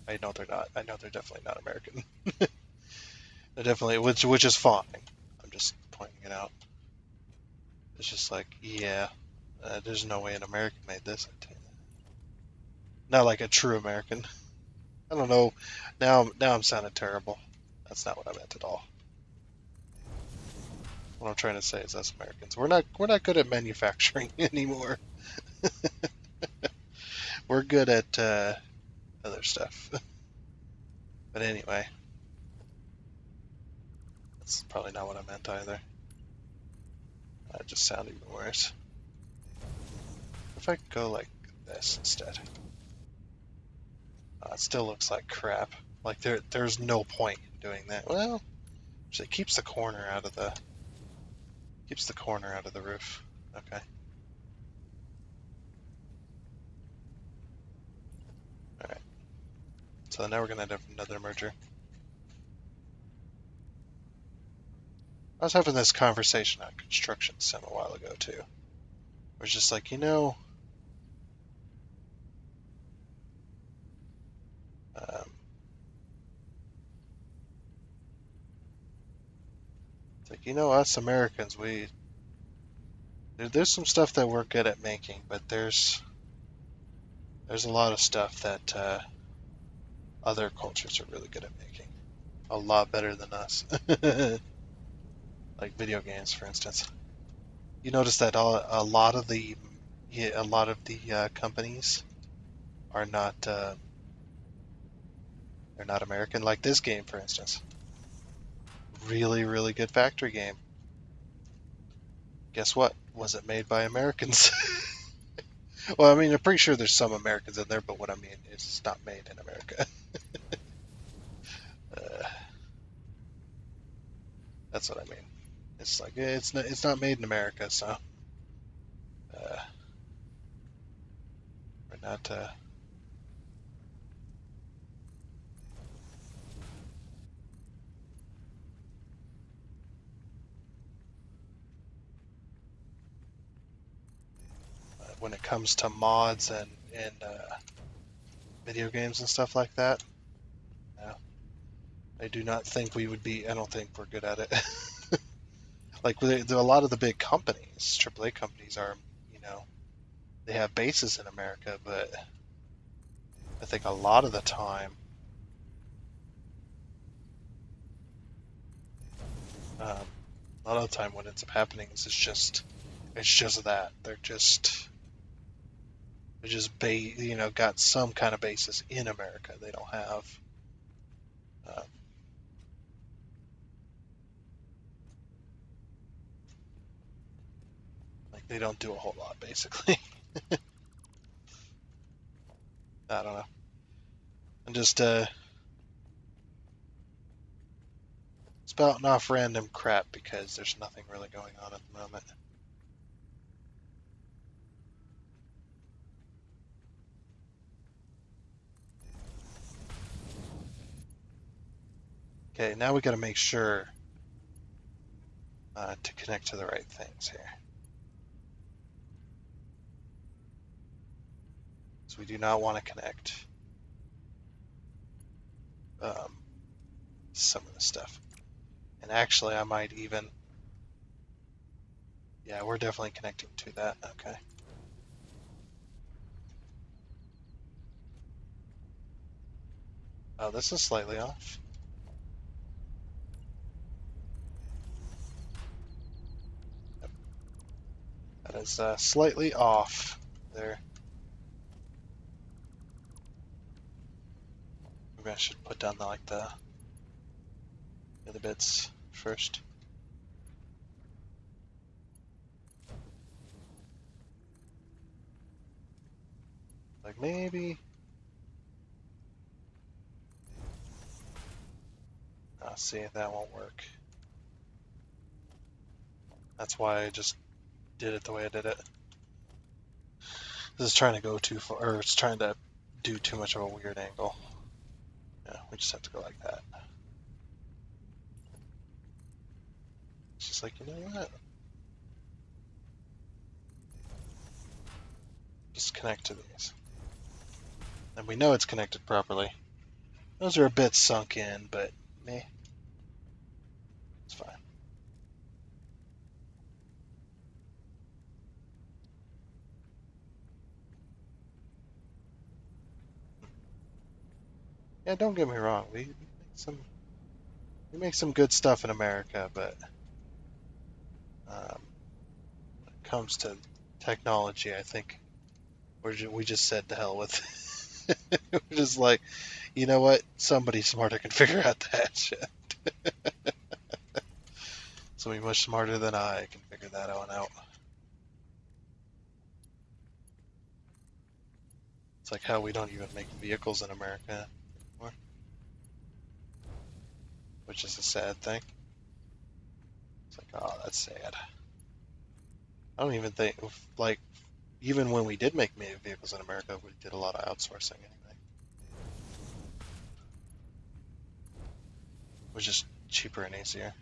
I know they're not. I know they're definitely not American. They're definitely, which is fine. I'm just pointing it out. It's just like, yeah, there's no way an American made this. Not like a true American. I don't know. Now I'm sounding terrible. That's not what I meant at all. What I'm trying to say is us Americans, we're not good at manufacturing anymore. We're good at other stuff. But anyway, That's probably not what I meant either. That just sounded even worse. If I go like this instead. It still looks like crap. Like there's no point in doing that. Well, actually, it keeps the corner out of the roof. Okay. All right. So now we're gonna have another merger. I was having this conversation on construction sim a while ago too. It was just like, um, it's like us Americans, there's some stuff that we're good at making, but there's a lot of stuff that other cultures are really good at making. A lot better than us. Like video games, for instance. You notice that a lot of the companies are not they're not American. Like this game, for instance, really really good factory game. Guess what? Was it made by Americans? Well, I mean, I'm pretty sure there's some Americans in there, but what I mean is it's not made in America. Uh, that's what I mean. It's like it's not made in America, so we're not. When it comes to mods and video games and stuff like that, no, I do not think we would be. I don't think we're good at it. Like a lot of the big companies, AAA companies are, you know, they have bases in America, but I think a lot of the time, a lot of the time what ends up happening is it's just that they're just got some kind of basis in America. They don't have um, like they don't do a whole lot basically. I don't know. I'm just spouting off random crap because there's nothing really going on at the moment. Okay, now we got to make sure to connect to the right things here. So we do not want to connect um, some of the stuff. And actually, I might even, yeah, we're definitely connecting to that. Okay. Oh, this is slightly off. Yep. That is slightly off there. Maybe I should put down the other bits first. Like maybe. I'll see if that won't work. That's why I just did it the way I did it. This is trying to go too far, or it's trying to do too much of a weird angle. Yeah, we just have to go like that. It's just like, you know what? Just connect to these. And we know it's connected properly. Those are a bit sunk in, but meh. It's fine. Yeah, don't get me wrong. We make some good stuff in America, but when it comes to technology, I think we just said to hell with. We're just like, you know what? Somebody smarter can figure out that shit. Somebody much smarter than I can figure that one out. It's like how we don't even make vehicles in America anymore, which is a sad thing. It's like, oh, that's sad. I don't even think, like, even when we did make vehicles in America, we did a lot of outsourcing anyway. It was just cheaper and easier,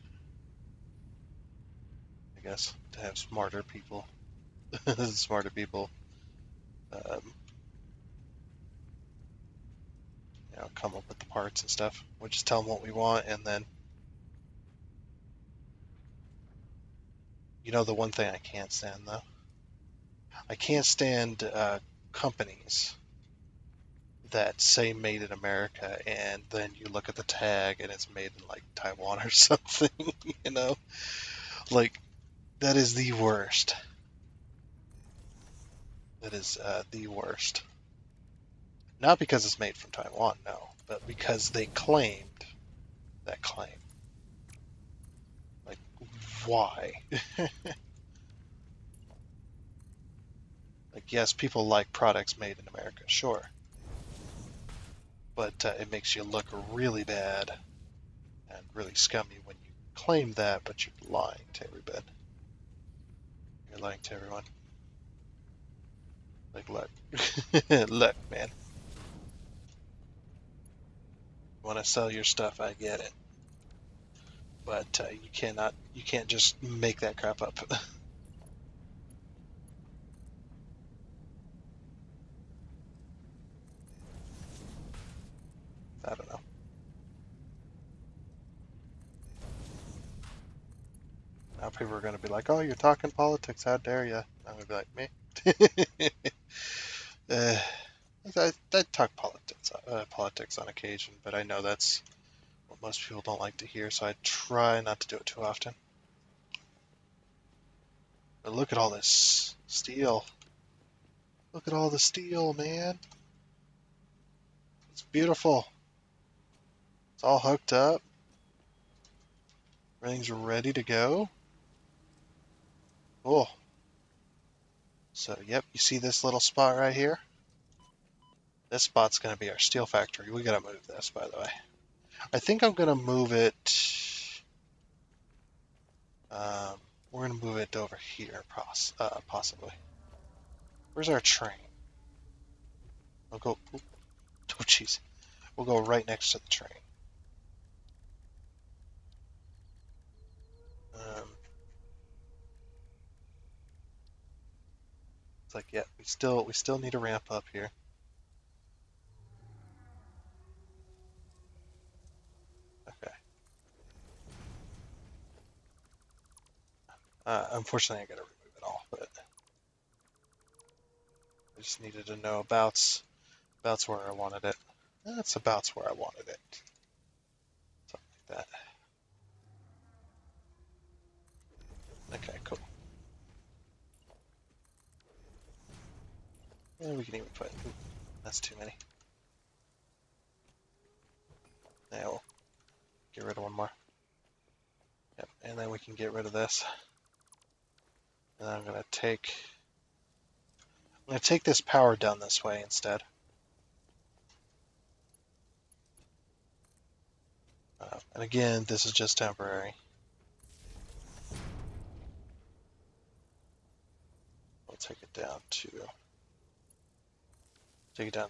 I guess, to have smarter people, smarter people, um, come up with the parts and stuff. We just tell them what we want, and then, the one thing I can't stand though, I can't stand companies that say made in America, and then you look at the tag and it's made in like Taiwan or something, you know? Like, that is the worst. That is the worst. Not because it's made from Taiwan, no, but because they claimed that claim. Like, why? Like, yes, people like products made in America, sure, but it makes you look really bad and really scummy when you claim that, but you're lying to everybody. You're lying to everyone. Like, look, look, man. You want to sell your stuff, I get it, but you can't just make that crap up. I don't know. Now people are going to be like, "Oh, you're talking politics. How dare you?" I'm going to be like, "Me." uh, I talk politics on occasion, but I know that's what most people don't like to hear, so I try not to do it too often. But look at all this steel. Look at all the steel, man. It's beautiful. It's all hooked up. Everything's ready to go. Cool. So, yep, you see this little spot right here? This spot's going to be our steel factory. We got to move this, by the way. I think I'm going to move it. Um, we're going to move it over here, possibly. Where's our train? We'll go. Oh, jeez. We'll go right next to the train. Um, it's like, yeah, we still need to ramp up here. Okay. Unfortunately, I got to remove it all, but I just needed to know about where I wanted it. That's about where I wanted it. Something like that. Okay, cool. And we can even put. Ooh, that's too many. Now we'll get rid of one more. Yep, and then we can get rid of this. And I'm gonna take this power down this way instead. And again, this is just temporary. We'll take it down to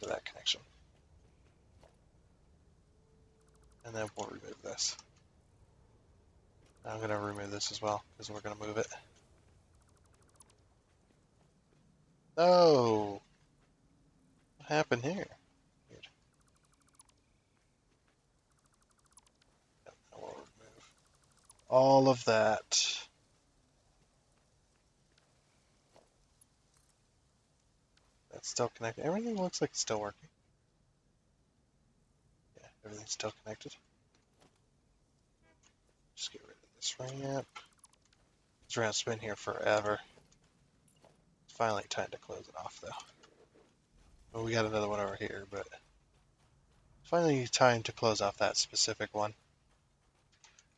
that connection, and then we'll remove this. I'm gonna remove this as well because we're gonna move it. Oh, what happened here? Weird. Yep, we'll remove all of that. That's still connected. Everything looks like it's still working. Yeah, everything's still connected. Just get rid of this ramp. This ramp's been here forever. It's finally time to close it off, though. Well, we got another one over here, but finally time to close off that specific one.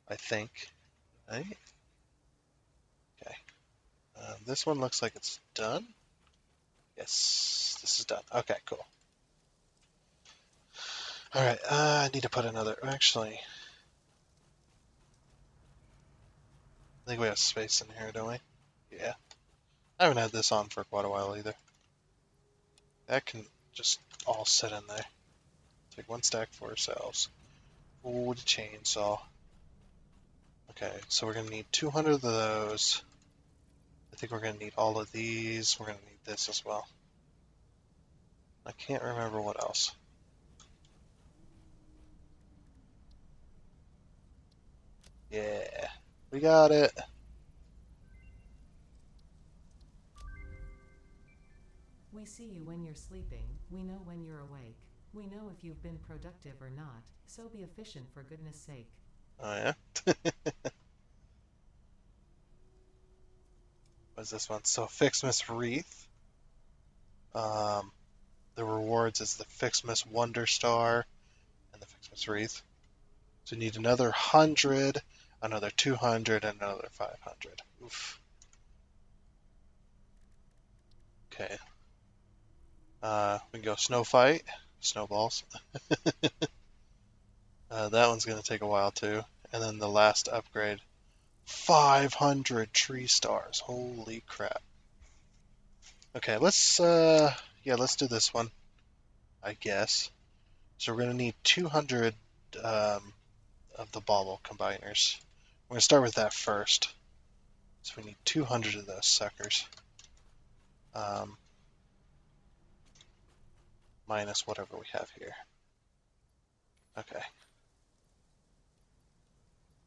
I think. Right? This one looks like it's done. Yes, this is done. Okay, cool. All right, I need to put another. Actually, I think we have space in here, don't we? Yeah. I haven't had this on for quite a while either. That can just all sit in there. Take one stack for ourselves. Oh, the chainsaw. Okay, so we're gonna need 200 of those. I think we're gonna need all of these. We're gonna need this as well. I can't remember what else. Yeah, we got it. We see you when you're sleeping. We know when you're awake. We know if you've been productive or not, so be efficient for goodness sake. Oh yeah. What's this one? So Ficsmas wreath. Um, the rewards is the Ficsmas Wonder Star and the Ficsmas wreath. So we need another 100, another 200, and another 500. Oof. Okay. We can go snow fight, snowballs. That one's gonna take a while too. And then the last upgrade, 500 tree stars. Holy crap. Okay, let's do this one, I guess. So we're gonna need 200 um, of the bauble combiners. We're gonna start with that first. So we need 200 of those suckers. Um, Minus whatever we have here. Okay.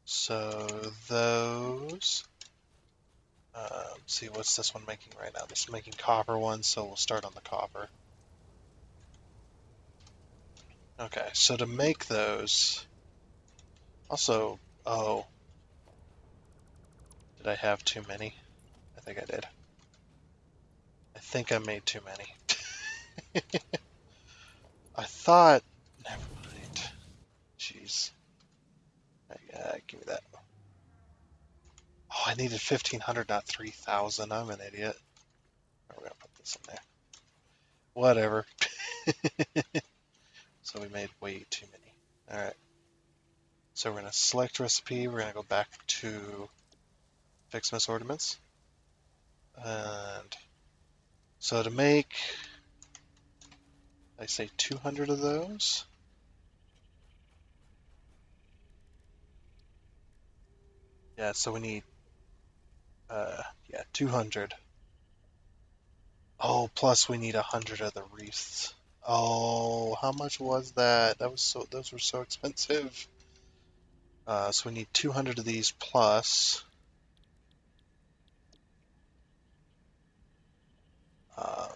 So those. See, what's this one making right now? This is making copper ones, so we'll start on the copper. Okay, so to make those, also, oh, did I have too many? I think I did. I think I made too many. I thought, never mind. Jeez. Give me that. Oh, I needed 1,500, not 3,000. I'm an idiot. We're gonna put this in there. Whatever. So we made way too many. All right. So we're gonna select recipe. We're gonna go back to Ficsmas ornaments, and so to make, I say 200 of those. Yeah. So we need, yeah, 200. Oh, plus we need 100 of the wreaths. Oh, how much was that? Those were so expensive. So we need 200 of these plus. Um,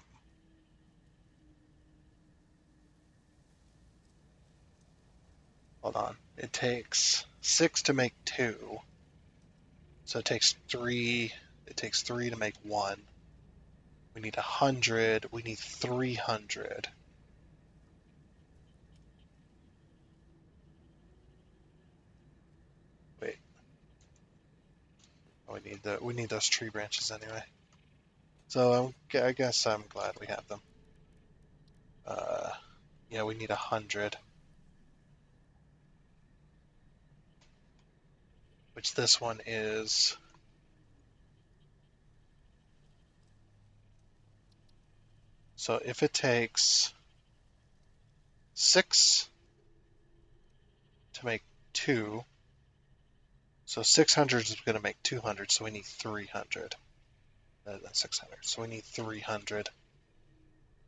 Hold on. It takes 6 to make 2. So it takes 3. It takes 3 to make 1. We need 100. We need 300. Wait. Oh, we need those tree branches anyway. So I guess I'm glad we have them. Uh, yeah, we need 100. Which this one is. So if it takes 6 to make 2, so 600 is going to make 200, so we need 300. That's 600. So we need 300,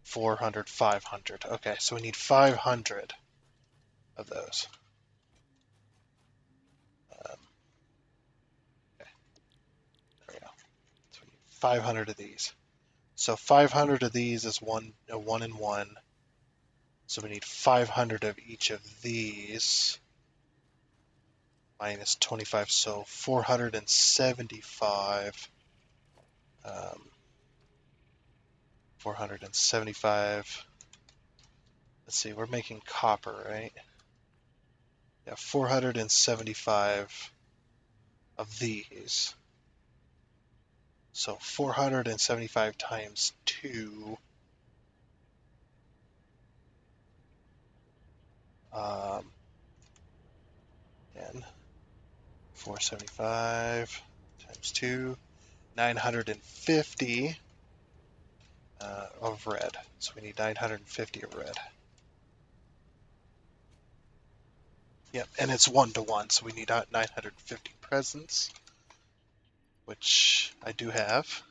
400, 500. Okay, so we need 500 of those. Okay, there we go. So we need 500 of these. So 500 of these is a 1 and 1. So we need 500 of each of these. Minus 25, so 475. 475. Let's see, we're making copper, right? Yeah, 475 of these. So 475 times 2. And 475 times 2, 950 of red. So we need 950 of red. Yep, and it's 1 to 1, so we need 950 presents, which I do have.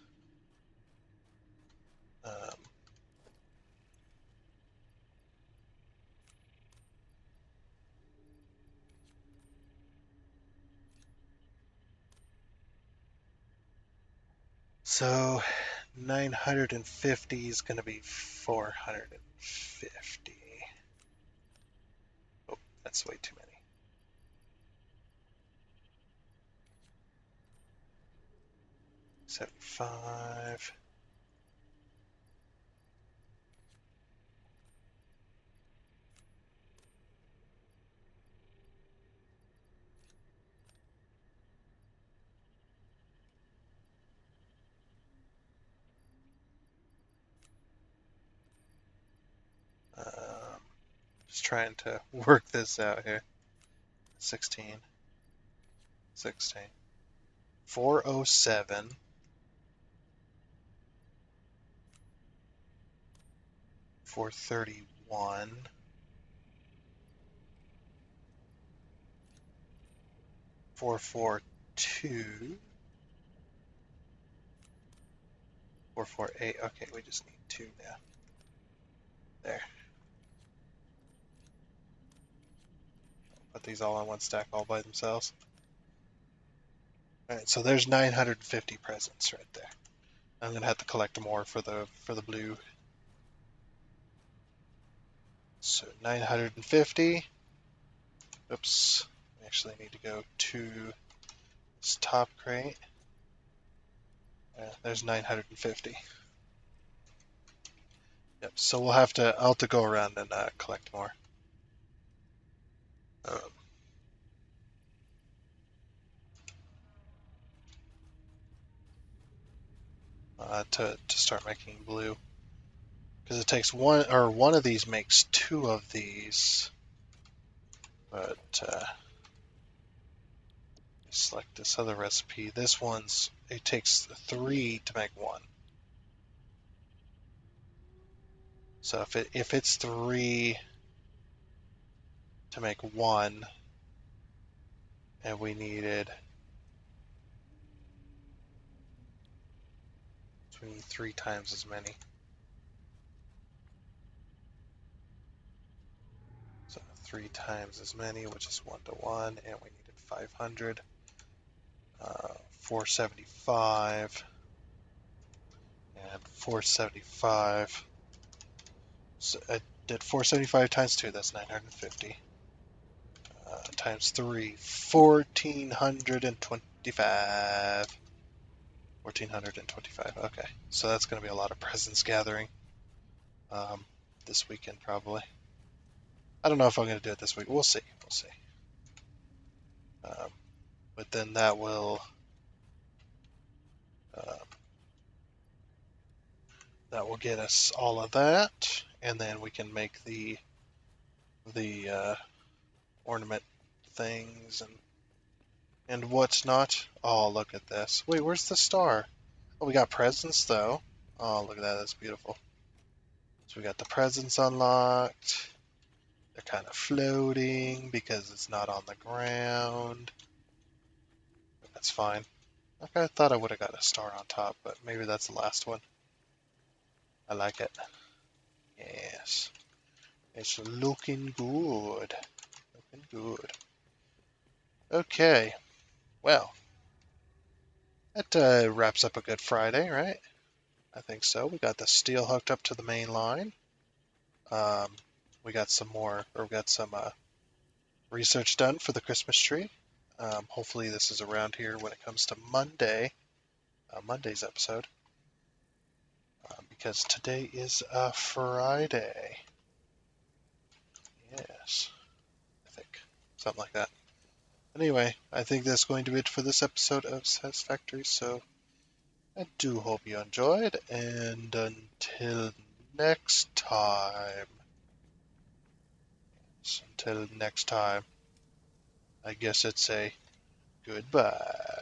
Um, so 950 is going to be 450. Oh, that's way too many. 75. Just trying to work this out here. 16, 16, 407, 431, 442, 448. Okay, we just need 2 now. There. Put these all on one stack all by themselves. Alright, so there's 950 presents right there. I'm gonna have to collect more for the blue. So 950. Oops. I actually need to go to this top crate. There's 950. Yep. So I'll have to go around and collect more. Um, to start making blue, because it takes one of these makes 2 of these, but select this other recipe. It takes 3 to make 1. So if it's 3 to make 1, and we need 3 times as many. So 3 times as many, which is 1 to 1, and we needed 500. 475 and 475. So I did 475 times 2, that's 950. Times 3, 1425. 1425, okay. So that's going to be a lot of presents gathering this weekend, probably. I don't know if I'm going to do it this week. We'll see. We'll see. But then uh, that will get us all of that, and then we can make the ornament things and what's not. Oh, look at this. Wait, where's the star? Oh, we got presents though. Oh, look at that. That's beautiful. So we got the presents unlocked. They're kind of floating because it's not on the ground. That's fine. Okay, I thought I would have got a star on top, but maybe that's the last one. I like it. Yes. It's looking good. Looking good. Okay. Well, that wraps up a good Friday, right? I think so. We got the steel hooked up to the main line. Um, we got some research done for the Christmas tree. Hopefully this is around here when it comes to Monday's episode, because today is a Friday. Yes, I think something like that. Anyway, I think that's going to be it for this episode of Satisfactory. So I do hope you enjoyed, and until next time, I guess it's a goodbye.